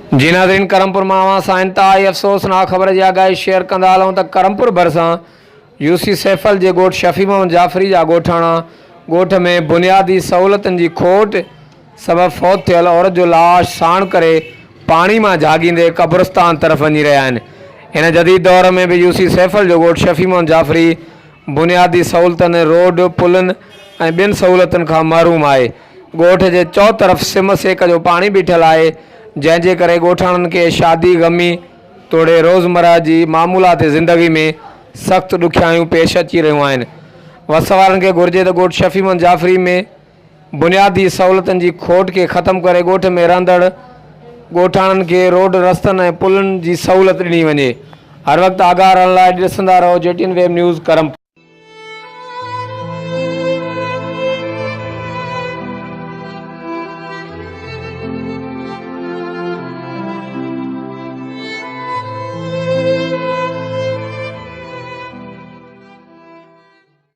जी नाज़रीन, करमपुर मां अवां सां इंतहाई अफ़सोसनाक ख़बर जी आगाही शेयर कंदा हलूं त करमपुर भरिसां यूसी सैफल जे ॻोठ शफ़ी मोहम्मद जाफ़री जा ॻोठाणा ॻोठ में बुनियादी सहूलियतुनि जी खोट सबबि फ़ौत थियल औरत जो लाश साण करे पाणी मां जाॻींदे क़ब्रिस्तान तरफ़ वञी रहिया आहिनि। हिन जदीद दौर में भी यूसी सैफल जो ॻोठ शफ़ी मोहम्मद जाफ़री बुनियादी सहूलियतुनि रोड पुलनि ऐं ॿियनि सहूलियतुनि खां महरूम आहे। ॻोठ जे चौतरफ़ सिम सेक जो पाणी बीठल आहे, जंहिंजे करे ॻोठाणनि खे शादी ग़मी तोड़े रोज़मर्रा जी मामूलात ज़िंदगी में सख़्तु ॾुखियायूं पेश अची रहियूं आहिनि। वस वारनि खे घुरिजे त ॻोठ शफ़ी मोहम्मद जाफ़री में बुनियादी सहूलियतुनि जी खोट खे ख़तमु करे ॻोठ में रहंदड़ ॻोठाणनि खे रोड रस्तनि ऐं पुलनि जी सहूलियत ॾिनी वञे। हर वक़्तु आगाह रहण लाइ ॾिसंदा रहो JTN वेब न्यूज़ करमपुर।